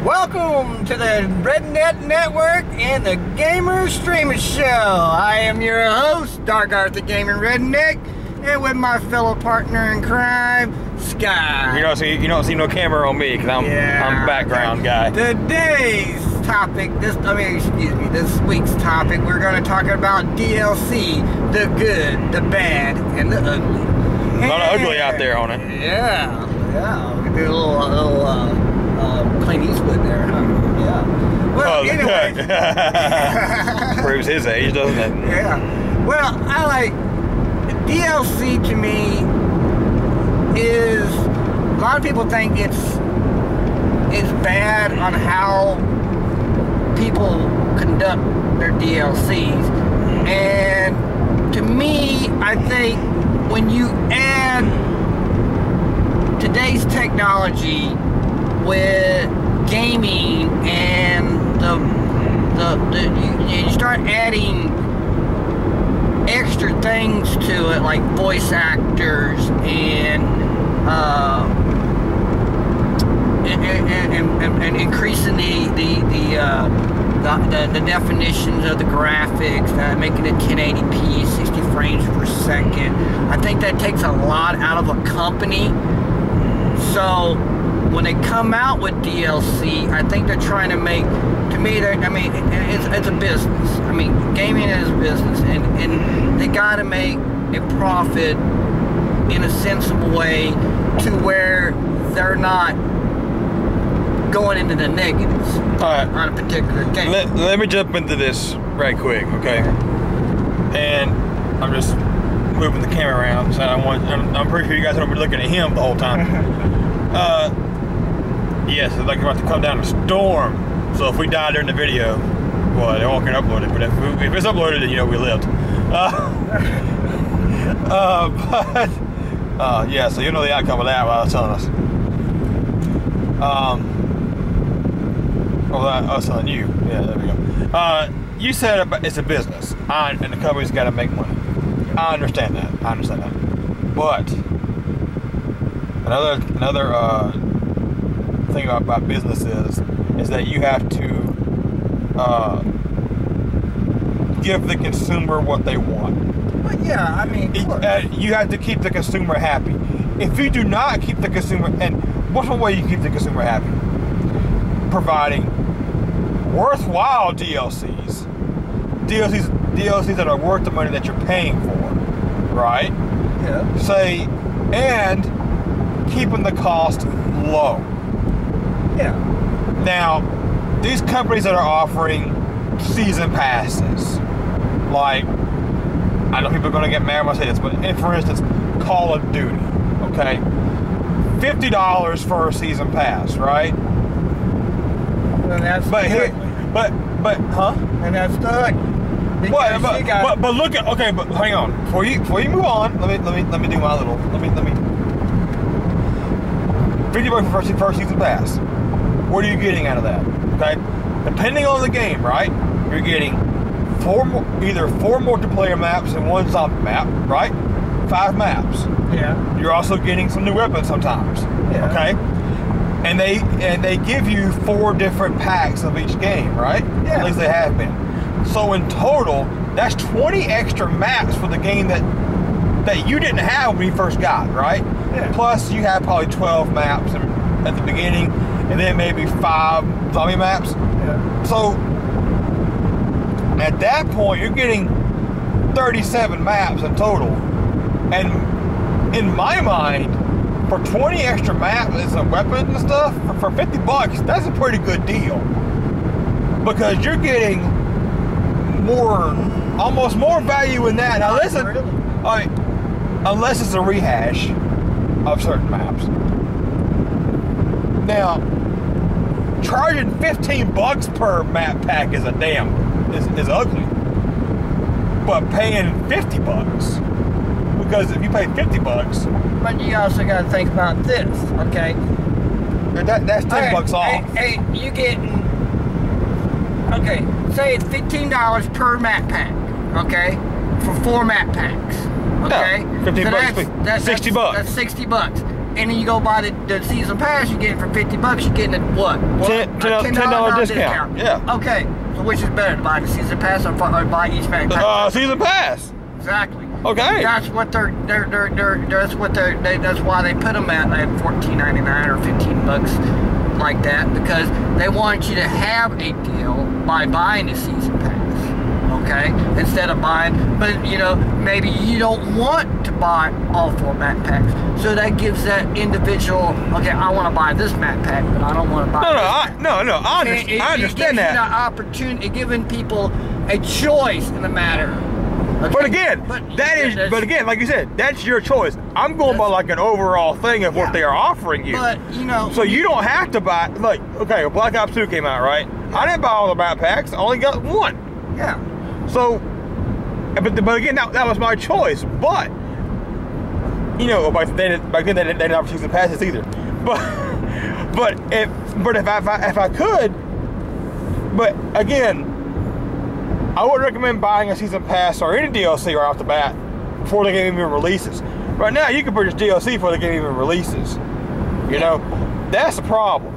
Welcome to the Rednet Network and the Gamer Streamer Show. I am your host, Dark Arthur Gaming Redneck, and with my fellow partner in crime, Sky. You don't see no camera on me because I'm background guy. Today's topic, this week's topic, we're going to talk about DLC, the good, the bad, and the ugly. A lot of ugly out there on it. Yeah. We did a little Clint Eastwood there, huh? Yeah. Well, anyway. Proves his age, doesn't it? Yeah. Well, I like DLC to me is a lot of people think it's bad on how people conduct their DLCs, and to me, I think when you add today's technology with gaming and you start adding extra things to it, like voice actors and increasing the definitions of the graphics, making it 1080p, 60 frames per second. I think that takes a lot out of a company. So when they come out with DLC, I think they're trying to make, to me, it's a business. I mean, gaming is a business, and they got to make a profit in a sensible way to where they're not going into the negatives on a particular game. Let me jump into this right quick, okay? And I'm just moving the camera around, so I'm pretty sure you guys don't be looking at him the whole time. Yes, it's like about to come down a storm. So if we die during the video, well, they won't can upload it. But if it's uploaded, then you know we lived. Yeah, so you know the outcome of that. What I was telling us. I was telling you. Yeah, there we go. You said it's a business, and the company's got to make money. I understand that. But another thing about business is that you have to give the consumer what they want. But yeah, I mean, you have to keep the consumer happy. If you do not keep the consumer, and what's one way you keep the consumer happy? Providing worthwhile DLCs that are worth the money that you're paying for, right? Yeah. And keeping the cost low. Yeah. Now, these companies that are offering season passes, like, I know people are going to get mad when I say this, but for instance, Call of Duty, okay? $50 for a season pass, right? And that's And that's the but look at, okay, but hang on, before you move on, let me do my little, let me $50 for first season pass. What are you getting out of that? Okay, depending on the game, right? You're getting either 4 multiplayer maps and 1 zombie map, right? 5 maps. Yeah. You're also getting some new weapons sometimes. Yeah. Okay. And they give you 4 different packs of each game, right? Yeah. At least they have been. So in total, that's 20 extra maps for the game that you didn't have when you first got, right? Yeah. Plus, you have probably 12 maps at the beginning, and then maybe 5 zombie maps. Yeah. So at that point, you're getting 37 maps in total. And in my mind, for 20 extra maps and some weapons and stuff, for $50, that's a pretty good deal. Because you're getting almost more value in that. Now listen, unless it's a rehash of certain maps. Now, charging $15 per map pack is is ugly. But paying $50, because if you pay $50, but you also got to think about this, okay? That's $10 off. Hey, you getting, okay, say it's $15 per map pack, okay? For 4 map packs, okay? Yeah, $15 so that's $60. That's $60. and then you go buy the season pass, you get it for $50. You're getting it what? $10 discount. Yeah. Okay. So which is better, to buy the season pass or buy each match pass? Season pass. Exactly. Okay. That's what that's why they put them at like $14.99 or $15 like that, because they want you to have a deal by buying a season pass. Okay, instead of buying, but you know, maybe you don't want to buy all 4 map packs, so that gives that individual, okay, I want to buy this map pack, but I don't want to buy I understand that. It gives you the opportunity, giving people a choice in the matter. Okay? But again, like you said, that's your choice. I'm going by like an overall thing of what they are offering you. But you know, so you don't have to buy. Like, okay, Black Ops 2 came out, right? Yeah. I didn't buy all the map packs. I only got 1. Yeah. So, but again, that was my choice. But you know, back then they didn't have season passes either. But if I could, but again, I would recommend buying a season pass or any DLC right off the bat before the game even releases. Right now, you can purchase DLC before the game even releases. You know, that's the problem.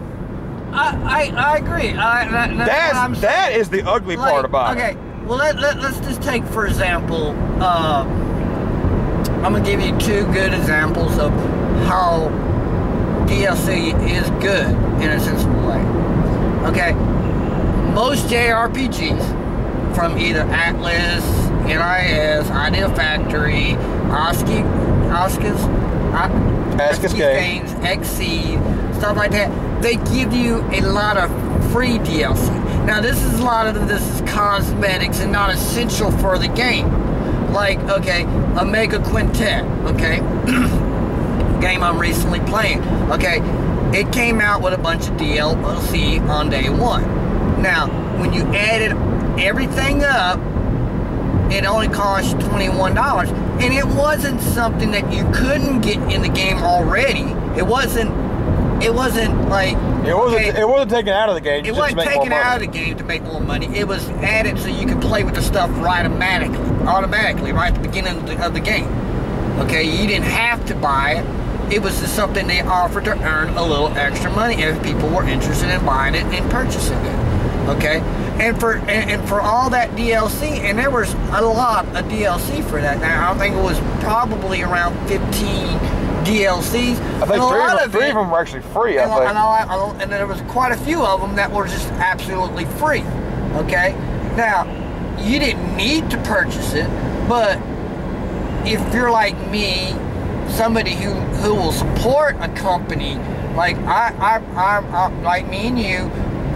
I agree. That is the ugly part about it. Okay. Well, let's just take, for example, I'm going to give you 2 good examples of how DLC is good in a sensible way. Okay, most JRPGs from either Atlas, NIS, Idea Factory, Askis Games, Xseed, stuff like that, they give you a lot of free DLC. Now, a lot of this is cosmetics and not essential for the game. Like, okay, Omega Quintet, okay, game I'm recently playing, okay, it came out with a bunch of DLC on day 1. Now, when you added everything up, it only cost $21, and it wasn't something that you couldn't get in the game already. It wasn't like, it wasn't taken out of the game. It wasn't taken out of the game to make more money. It was added so you could play with the stuff automatically, right at the beginning of the game. Okay, you didn't have to buy it. It was just something they offered to earn a little extra money if people were interested in buying it and purchasing it. Okay, and for all that DLC, and there was a lot of DLC for that. Now I think it was probably around 15 DLCs. I think three of them were actually free. And there was quite a few of them that were just absolutely free. Okay, now you didn't need to purchase it, but if you're like me, somebody who will support a company, like I like me and you,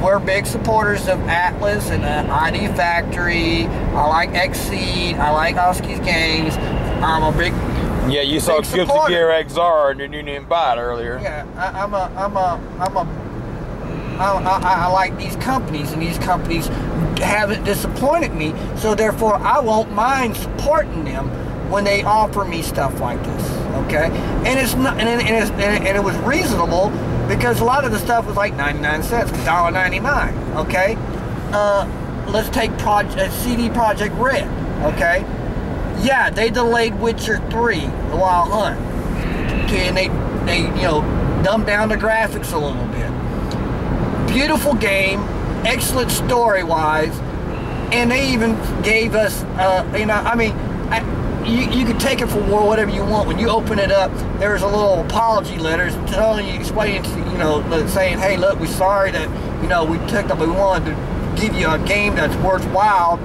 we're big supporters of Atlas and ID Factory. I like Xseed. I like Askis Games. I'm a big you saw Guilty Gear XR and you didn't buy it earlier. Yeah, I like these companies, and these companies haven't disappointed me. So therefore, I won't mind supporting them when they offer me stuff like this. Okay, and it's not, and it was reasonable, because a lot of the stuff was like 99 cents, $1.99. Okay, let's take CD Projekt Red. Okay, yeah, they delayed Witcher 3, The Wild Hunt. Okay, and they dumbed down the graphics a little bit. Beautiful game, excellent story-wise, and they even gave us, you could take it for whatever you want. When you open it up, there's a little apology letter telling you, explaining, saying, hey, look, we're sorry that, we took up, we wanted to give you a game that's worthwhile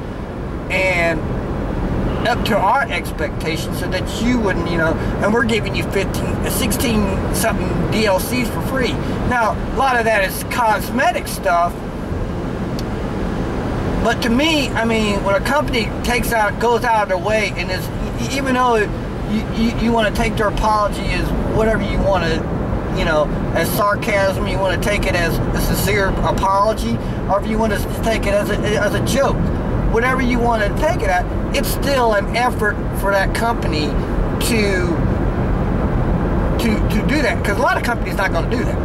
and up to our expectations, so that you wouldn't, and we're giving you 16 something DLCs for free. Now, a lot of that is cosmetic stuff, but to me, when a company goes out of their way, and is, even though you want to take their apology as whatever you want to, as sarcasm, you want to take it as a sincere apology, or if you want to take it as a joke, whatever you want to take it at, it's still an effort for that company to do that, because a lot of companies not going to do that.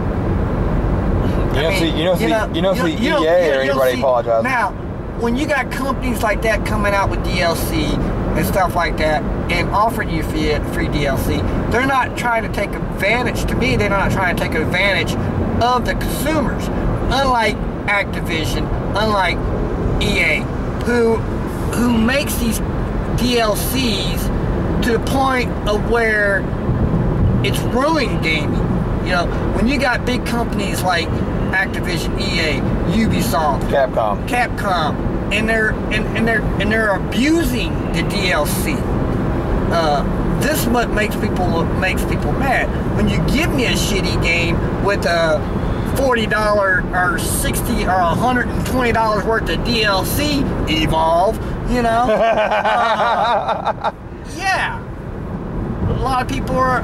You don't see EA or anybody apologize. Now, when you got companies like that coming out with DLC and stuff like that, and offering you free DLC, they're not trying to take advantage, to me, they're not trying to take advantage of the consumers. Unlike Activision, unlike EA, who makes these DLCs to the point of where it's ruining gaming. You know, when you got big companies like Activision, EA, Ubisoft, Capcom, and they're abusing the DLC. This is what makes people mad. When you give me a shitty game with a $40 or $60 or $120 worth of DLC, Evolve, you know, yeah. A lot of people are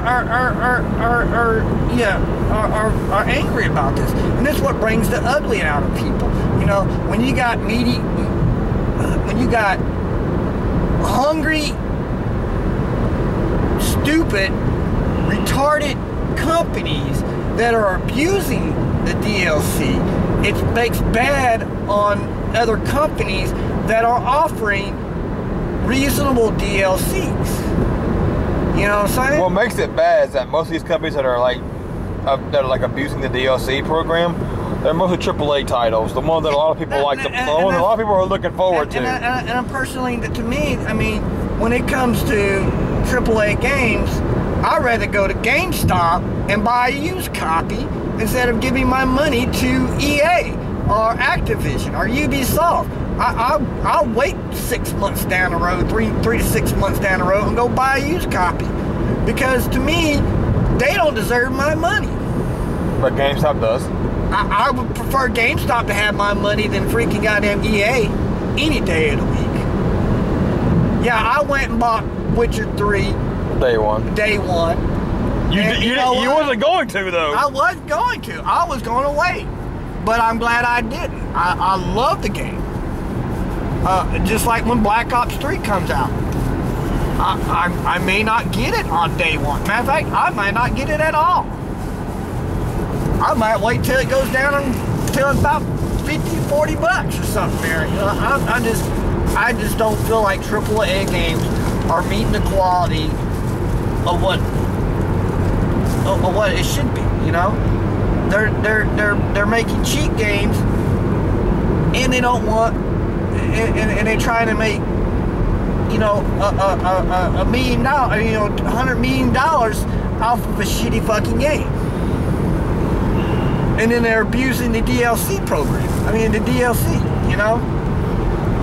angry about this, and this is what brings the ugly out of people. You know, when you got hungry, stupid, retarded companies that are abusing the DLC, it makes bad on other companies that are offering reasonable DLCs. You know what I'm saying? What makes it bad is that most of these companies that are like abusing the DLC program, they're mostly AAA titles, the ones that a lot of people like, the ones a lot of people are looking forward to. And personally, to me, I mean, when it comes to AAA games, I'd rather go to GameStop and buy a used copy instead of giving my money to EA or Activision or Ubisoft. I'll wait 6 months down the road, three to 6 months down the road, and go buy a used copy, because to me, they don't deserve my money. But GameStop does. I would prefer GameStop to have my money than freaking goddamn EA any day of the week. Yeah, I went and bought Witcher 3 Day one. You wasn't going to, though. I was going to. I was going to wait, but I'm glad I didn't. I love the game. Just like when Black Ops 3 comes out, I may not get it on day one. Matter of fact, I might not get it at all. I might wait till it goes down until it's about 50, 40 bucks or something there. You know, I just don't feel like AAA games are meeting the quality of what it should be. You know, they're making cheap games, and they don't want. And they're trying to make, you know, $1 million, you know, $100 million off of a shitty fucking game. And then they're abusing the DLC program. I mean, the DLC, you know.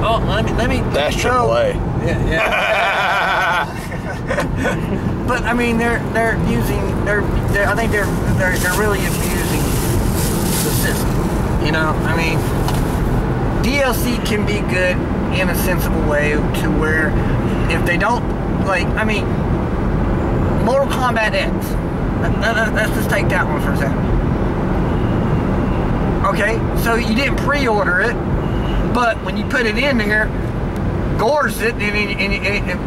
Oh, let me. That's AAA. Yeah. But I mean, they're I think they're really abusing the system. You know, I mean. DLC can be good in a sensible way to where if they don't, like, I mean, Mortal Kombat X. Let's just take that one for a second. Okay, so you didn't pre-order it, but when you put it in there, Gore's sitting and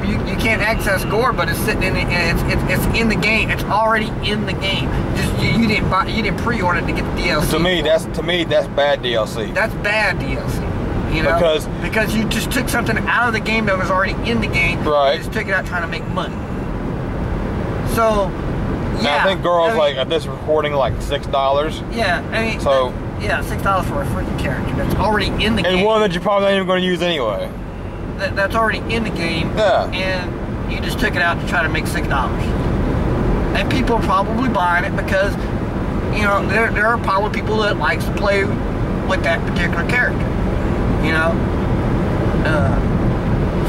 you can't access Gore, but it's sitting in and it's in the game. It's already in the game. Just you didn't pre-order it to get the DLC. To me that's bad DLC. That's bad DLC. You know, because you just took something out of the game that was already in the game. Right. You just took it out trying to make money. So, yeah. I think Gore's like at this recording like $6. Yeah, I mean. So. Yeah, $6 for a freaking character that's already in the game. And one that you're probably not even going to use anyway. That's already in the game. Yeah. And you just took it out to try to make $6. And people are probably buying it because, you know, there are probably people that likes to play with that particular character. You know?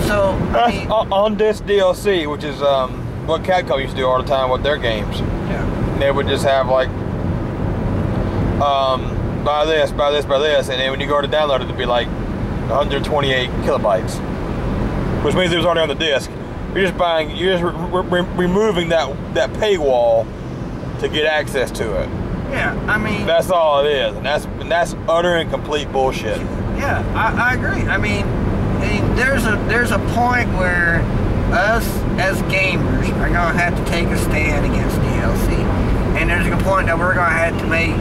So, I mean, on this DLC, which is what Capcom used to do all the time with their games. Yeah. They would just have like, buy this, and then when you go to download it, it'd be like 128 kilobytes, which means it was already on the disc. You're just removing that paywall to get access to it. Yeah, I mean, that's all it is, and that's utter and complete bullshit. Yeah, I agree. I mean, there's a point where us as gamers are gonna have to take a stand against DLC, and there's a point that we're gonna have to make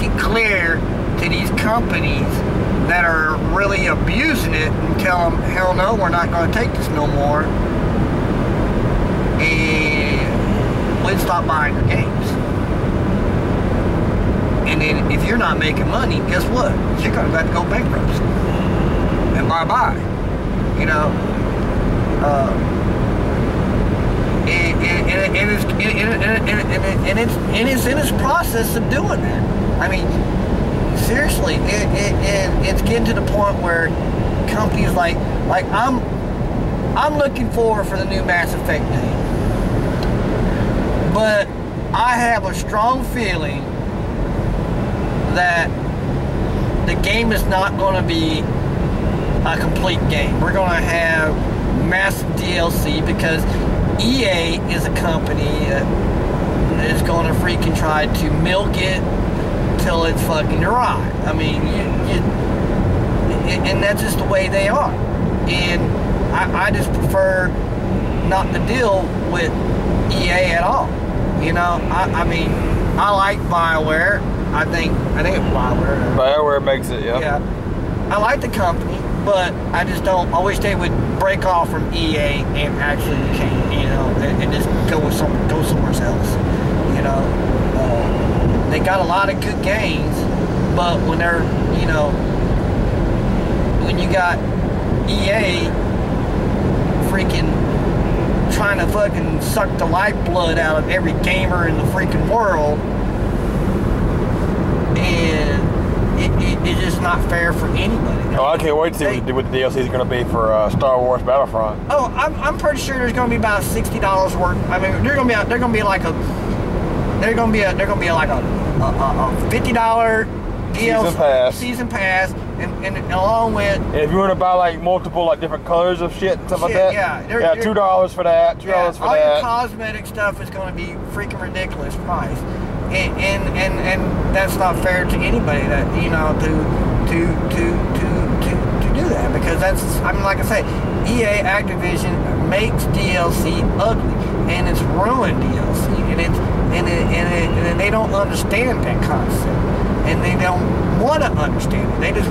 it clear to these companies that are really abusing it and tell them, hell no, we're not going to take this no more. we'd stop buying your games. And then if you're not making money, guess what? You're going to have to go bankrupt. And bye-bye. You know? And it's in its process of doing that. I mean, seriously, it's getting to the point where companies like I'm looking forward for the new Mass Effect game, but I have a strong feeling that the game is not going to be a complete game. We're going to have massive DLC because EA is a company that is going to freaking try to milk it till it's fucking dry. I mean, and that's just the way they are. And I just prefer not to deal with EA at all. You know, I mean, I like BioWare. I think it's BioWare. BioWare makes it, yeah. Yeah. I like the company, but I just don't. I wish they would break off from EA and actually, you know, and just go somewhere else. You know, they got a lot of good games, but when they're, you know, when you got EA freaking trying to fucking suck the lifeblood out of every gamer in the freaking world, and it's just not fair for anybody. Oh, I can't wait to see what the DLC is going to be for Star Wars Battlefront. Oh, I'm pretty sure there's going to be about $60 worth. I mean, they're going to be like a $50 DLC season pass, and along with. And if you want to buy like multiple like different colors of shit and stuff like that, yeah, $2 for that, $2 for all that. All your cosmetic stuff is going to be freaking ridiculous price, and that's not fair to anybody that, you know, to do that, because that's, I mean, like I say, EA Activision makes DLC ugly, and it's ruined DLC, and they don't understand that concept, and they don't want to understand it. They just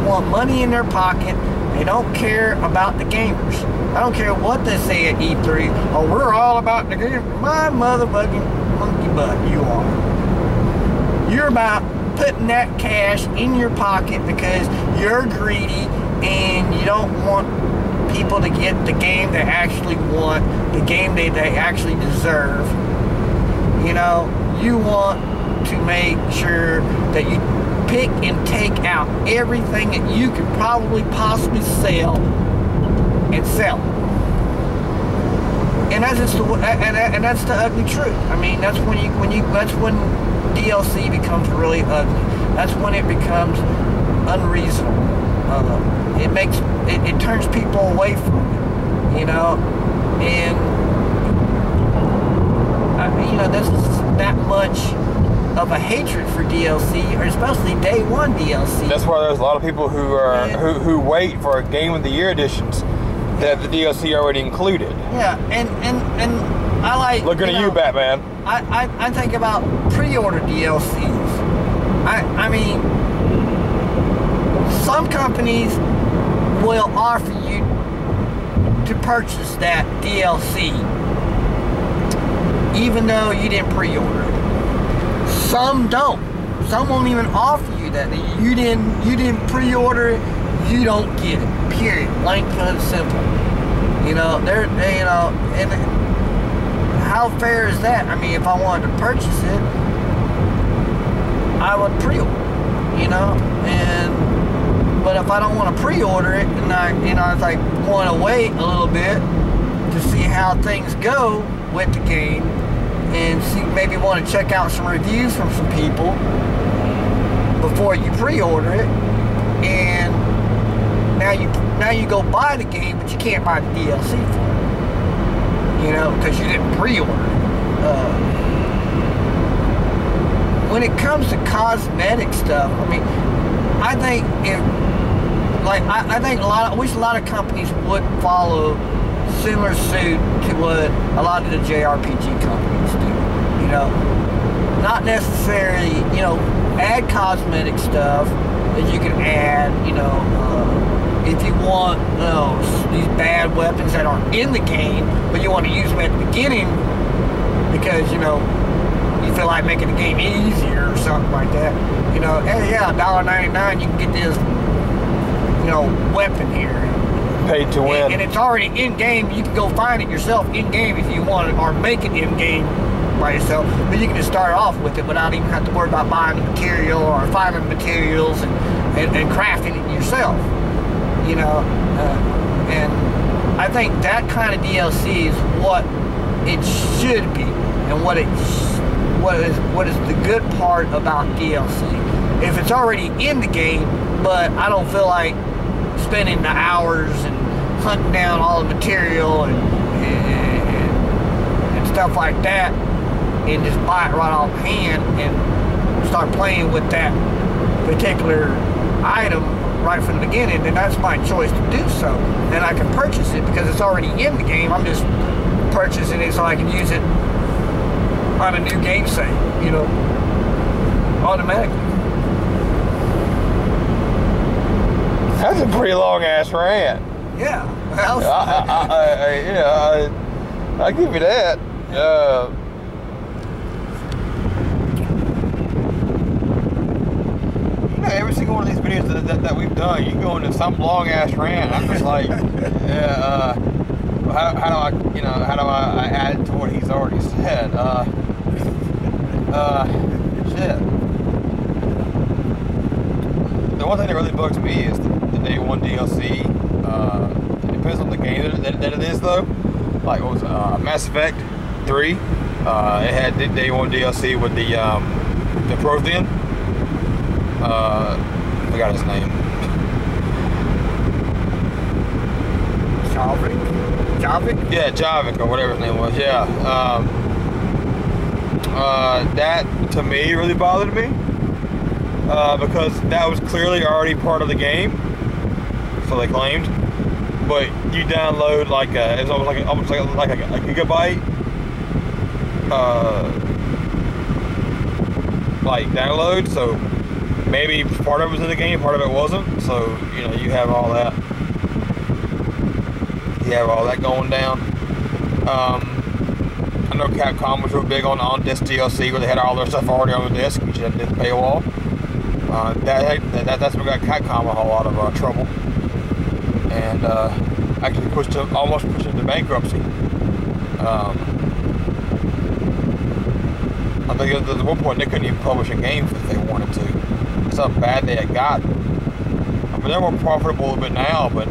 want money in their pocket. They don't care about the gamers. I don't care what they say at E3. Oh, we're all about the game. My motherfucking monkey butt, you are. You're about putting that cash in your pocket because you're greedy and you don't want people to get the game they actually want, the game they actually deserve. You know, you want to make sure that you pick and take out everything that you could probably possibly sell and sell. And that's just and that's the ugly truth. I mean, that's when that's when DLC becomes really ugly. That's when it becomes unreasonable. It turns people away from it, you know, and you know, there's that much of a hatred for DLC, or especially day one DLC. That's why there's a lot of people who are who wait for Game of the Year editions that the DLC already included. Yeah, and I like looking at you, Batman. I think about pre-order DLCs. I mean, some companies will offer you to purchase that DLC even though you didn't pre-order it. Some don't. Some won't even offer you that. You didn't pre-order it, you don't get it. Period. Plain and simple. You know, you know, and how fair is that? I mean, if I wanted to purchase it, I would pre-order, you know, but if I don't want to pre-order it, and I was like, want to wait a little bit to see how things go with the game, and see, maybe want to check out some reviews from some people before you pre-order it, and now you go buy the game, but you can't buy the DLC for it, you know, because you didn't pre-order it. When it comes to cosmetic stuff, I mean, I think I wish a lot of companies would follow similar suit to what a lot of the JRPG companies do. You know, not necessarily, you know, add cosmetic stuff that you can add, you know, if you want, you know, these bad weapons that aren't in the game, but you want to use them at the beginning because, you know, you feel like making the game easier or something like that. You know, hey, yeah, $1.99, you can get this, you know, weapon here. Paid to win. And it's already in-game. You can go find it yourself in-game if you want it, or make it in-game by yourself. But you can just start off with it without even having to worry about buying the material or finding the materials and crafting it yourself. You know, and I think that kind of DLC is what it should be, and what is the good part about DLC. If it's already in the game, but I don't feel like spending the hours and hunting down all the material and stuff like that, and just buy it right off hand and start playing with that particular item right from the beginning, then that's my choice to do so. And I can purchase it because it's already in the game. I'm just purchasing it so I can use it on a new game save, you know, automatically. That's a pretty long ass rant. Yeah. Well, I'll give you that. Every single one of these videos that we've done, you go into some long ass rant. I'm just like, how do I add to what he's already said? Shit. The one thing that really bugs me is the day one DLC. It depends on the game that it is though. Like what was Mass Effect 3? It had the day one DLC with the Prothean. I forgot his name. Javik? Yeah, Javik or whatever his name was. Yeah. That to me really bothered me because that was clearly already part of the game, so they claimed. But you download like it's almost like a gigabyte like download, so maybe part of it was in the game, part of it wasn't. So, you know, you have all that. You have all that going down. I know Capcom was real big on disc DLC where they had all their stuff already on the disc. You just had to hit the paywall. That's what got Capcom a whole lot of trouble. And actually almost pushed them to bankruptcy. I think at one point they couldn't even publish a game if they wanted to. That's how bad they had gotten. I mean, they're more profitable a little bit now, but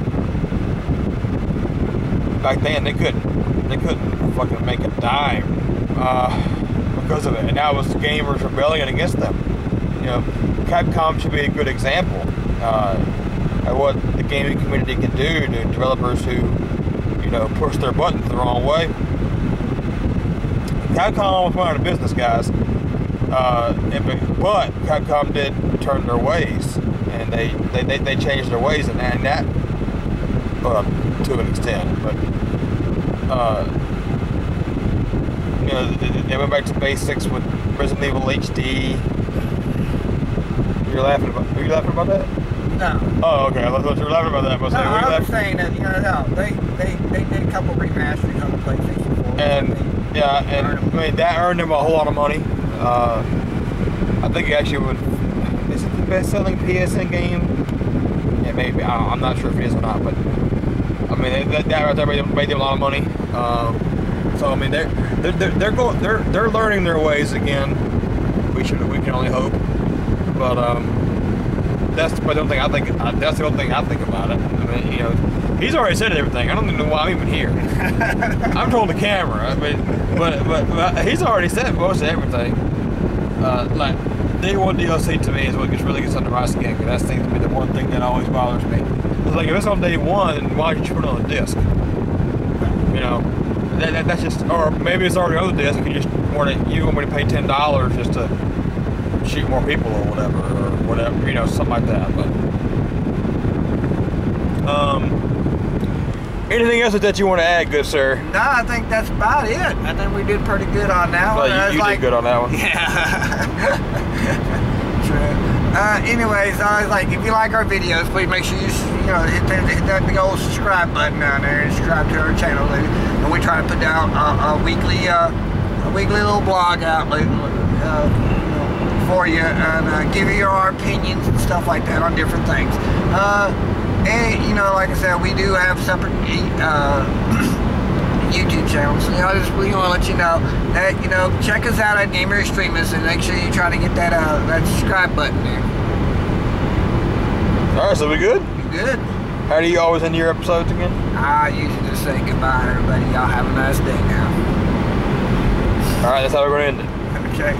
back then they couldn't fucking make a dime because of it. And that was gamers rebelling against them. You know, Capcom should be a good example of what the gaming community can do to developers who, you know, push their buttons the wrong way. Capcom almost went out of business, guys. But Capcom did turn their ways, and they changed their ways, and that to an extent. But you know, they went back to basics with Resident Evil HD. Are you laughing about that? No. Oh, okay. I thought you were laughing about that. No, I was saying that, you know, they did a couple remasters on the PlayStation 4. And yeah, and I mean that earned them a whole lot of money. I think it actually is it the best-selling PSN game? Yeah, maybe. I'm not sure if it is or not, but I mean that right there made them a lot of money. So I mean they're learning their ways again. We can only hope. But that's the only thing I think. That's the only thing I think about it. I mean, you know, he's already said everything. I don't even know why I'm even here. I'm told the camera. I mean, but he's already said most of everything. Like day one DLC to me is what really gets under my skin, because that seems to be the one thing that always bothers me. It's like if it's on day one, then why don't you put it on the disc? You know, that's just, or maybe it's already on the disc. You want me to pay $10 just to shoot more people or whatever, you know, something like that. But anything else that you want to add, good sir? No, I think that's about it. I think we did pretty good on that one. Well, you did good on that one. Yeah. True. Anyways, I was like, if you like our videos, please make sure you hit that big old subscribe button down there and subscribe to our channel. And we try to put down a weekly weekly little blog out for you, and give you our opinions and stuff like that on different things. And you know, like I said, we do have separate YouTube channels. So, you know, we want to let you know that, you know, check us out at Gamer Extremist, and make sure you try to get that that subscribe button there. All right, so we good? You good? How do you always end your episodes again? I usually just say goodbye, everybody. Y'all have a nice day now. All right, that's how we're going to end it. Okay.